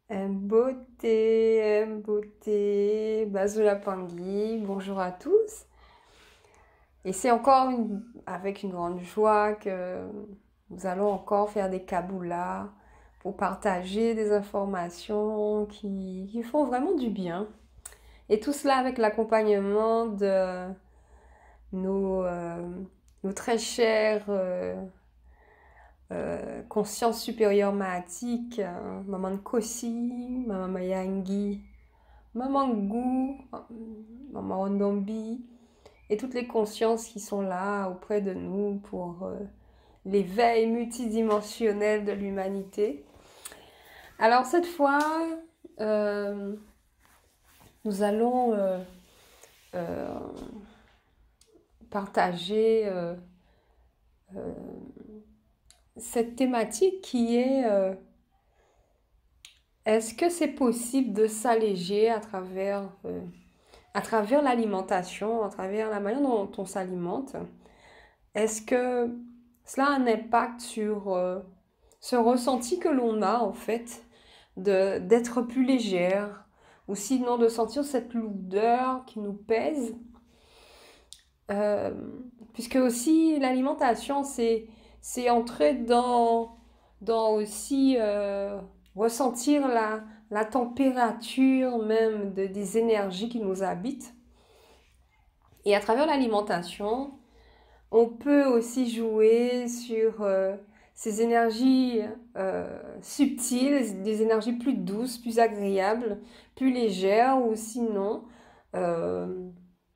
Beauté, Bazola Pangui, bonjour à tous. Et c'est encore avec une grande joie que nous allons encore faire des kaboulas pour partager des informations qui font vraiment du bien. Et tout cela avec l'accompagnement de nos, euh, nos très chers consciences supérieures mahatik, Maman Kosi, Maman Mayangi, Maman Gou, Maman Ondombi, et toutes les consciences qui sont là auprès de nous pour l'éveil multidimensionnel de l'humanité. Alors cette fois, euh, nous allons euh, partager cette thématique qui est est-ce que c'est possible de s'alléger à travers l'alimentation, à travers la manière dont on s'alimente? Est-ce que cela a un impact sur ce ressenti que l'on a en fait d'être plus légère ou sinon de sentir cette lourdeur qui nous pèse? Euh, Puisque aussi l'alimentation c'est entrer dans aussi ressentir la température même des énergies qui nous habitent. Et à travers l'alimentation, on peut aussi jouer sur ces énergies subtiles, des énergies plus douces, plus agréables, plus légères, ou sinon, euh,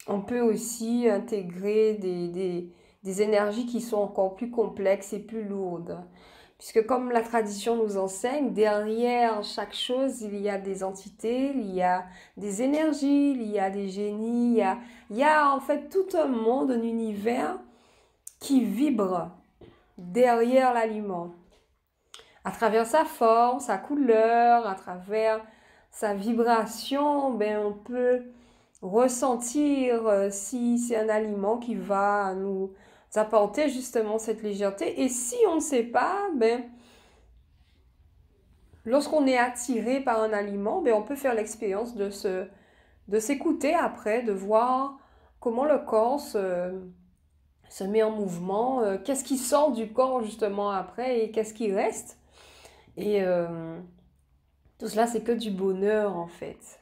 on peut aussi intégrer des énergies qui sont encore plus complexes et plus lourdes. Puisque comme la tradition nous enseigne, derrière chaque chose, il y a des entités, il y a des énergies, il y a des génies, il y a en fait tout un monde, un univers qui vibre derrière l'aliment. À travers sa forme, sa couleur, à travers sa vibration, on peut ressentir si c'est un aliment qui va nous apporter justement cette légèreté. Et si on ne sait pas, lorsqu'on est attiré par un aliment, on peut faire l'expérience de s'écouter après, de voir comment le corps se met en mouvement, qu'est-ce qui sort du corps justement après et qu'est-ce qui reste. Et tout cela, c'est que du bonheur en fait.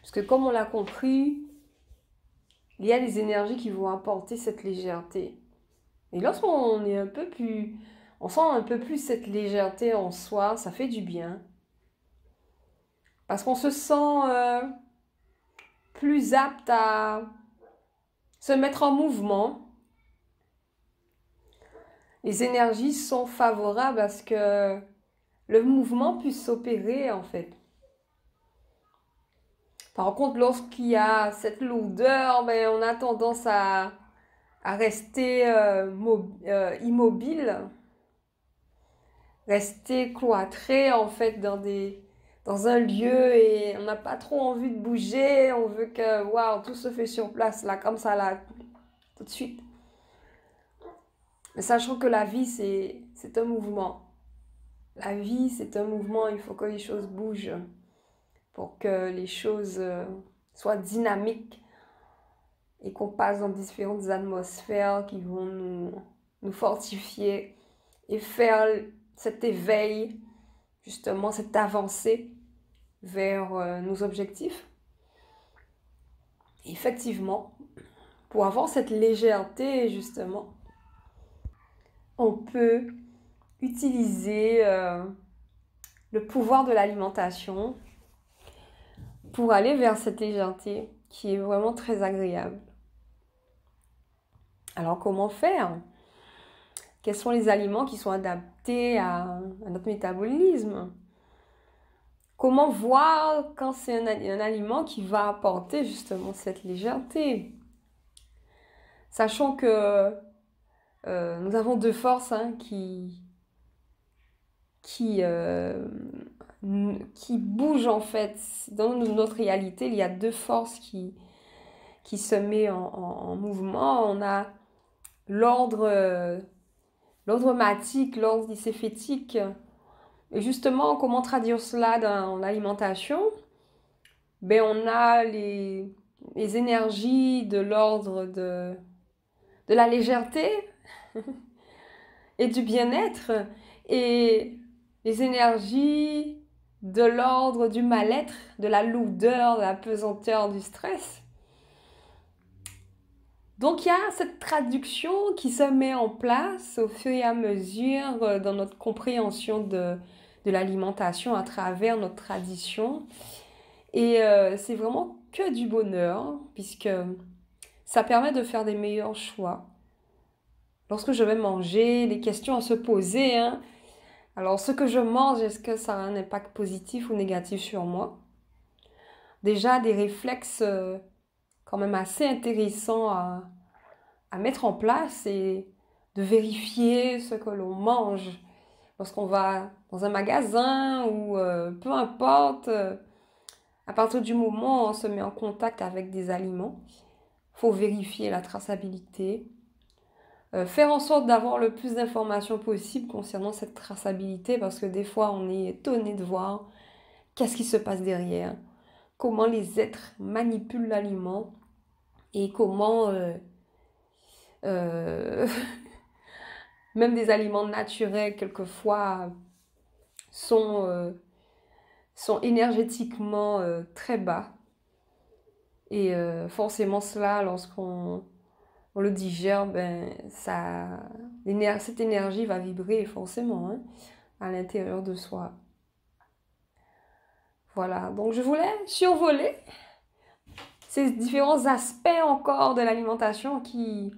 Parce que comme on l'a compris, il y a des énergies qui vont apporter cette légèreté. Et lorsqu'on est un peu plus... On sent un peu plus cette légèreté en soi, ça fait du bien. Parce qu'on se sent plus apte à se mettre en mouvement. Les énergies sont favorables à ce que le mouvement puisse s'opérer en fait. Par contre, lorsqu'il y a cette lourdeur, on a tendance à rester immobile, rester cloîtré en fait dans un lieu et on n'a pas trop envie de bouger. On veut que waouh, tout se fait sur place, là, comme ça, là, tout de suite. Mais sachant que la vie, c'est un mouvement. La vie, c'est un mouvement, il faut que les choses bougent pour que les choses soient dynamiques et qu'on passe dans différentes atmosphères qui vont nous fortifier et faire cet éveil, justement cette avancée vers nos objectifs. Et effectivement, pour avoir cette légèreté, justement, on peut utiliser le pouvoir de l'alimentation pour aller vers cette légèreté qui est vraiment très agréable. Alors comment faire? Quels sont les aliments qui sont adaptés à notre métabolisme? Comment voir quand c'est un aliment qui va apporter justement cette légèreté? Sachant que nous avons deux forces qui bougent en fait. Dans notre réalité, il y a deux forces qui se mettent en mouvement. On a l'ordre matique, l'ordre dicéphétique, Et justement, comment traduire cela dans l'alimentation? Ben, on a les énergies de l'ordre de la légèreté et du bien-être et les énergies de l'ordre du mal-être, de la lourdeur, de la pesanteur, du stress. Donc il y a cette traduction qui se met en place au fur et à mesure dans notre compréhension de l'alimentation à travers notre tradition. Et c'est vraiment que du bonheur, puisque ça permet de faire des meilleurs choix. Lorsque je vais manger, les questions à se poser, hein. Alors, ce que je mange, est-ce que ça a un impact positif ou négatif sur moi? Déjà, des réflexes quand même assez intéressants à mettre en place et de vérifier ce que l'on mange lorsqu'on va dans un magasin ou peu importe, à partir du moment où on se met en contact avec des aliments, il faut vérifier la traçabilité, faire en sorte d'avoir le plus d'informations possible concernant cette traçabilité parce que des fois on est étonné de voir qu'est-ce qui se passe derrière, comment les êtres manipulent l'aliment et comment euh, même des aliments naturels quelquefois sont énergétiquement très bas. Et forcément cela, lorsqu'on on le digère, ben, cette énergie va vibrer forcément hein, à l'intérieur de soi. Voilà, donc je voulais survoler ces différents aspects encore de l'alimentation qui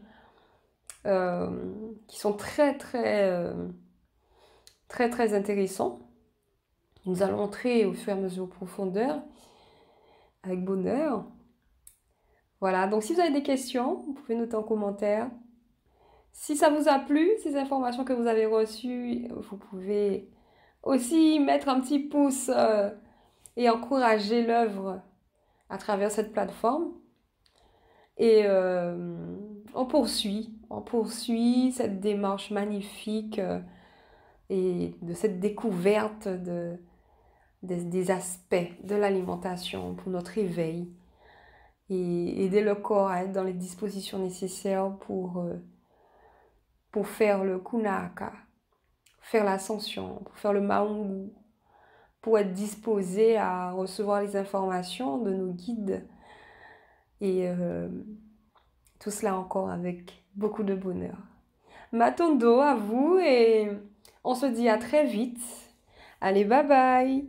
sont très intéressants. Nous allons entrer au fur et à mesure en profondeur, avec bonheur. Voilà, donc si vous avez des questions, vous pouvez noter en commentaire. Si ça vous a plu, ces informations que vous avez reçues, vous pouvez aussi mettre un petit pouce et encourager l'œuvre à travers cette plateforme. Et on poursuit cette démarche magnifique et de cette découverte des aspects de l'alimentation pour notre éveil et aider le corps à être dans les dispositions nécessaires pour faire le kunaka, faire l'ascension, pour faire le maungu, pour être disposé à recevoir les informations de nos guides et tout cela encore avec beaucoup de bonheur. Matondo à vous et on se dit à très vite. Allez, bye bye!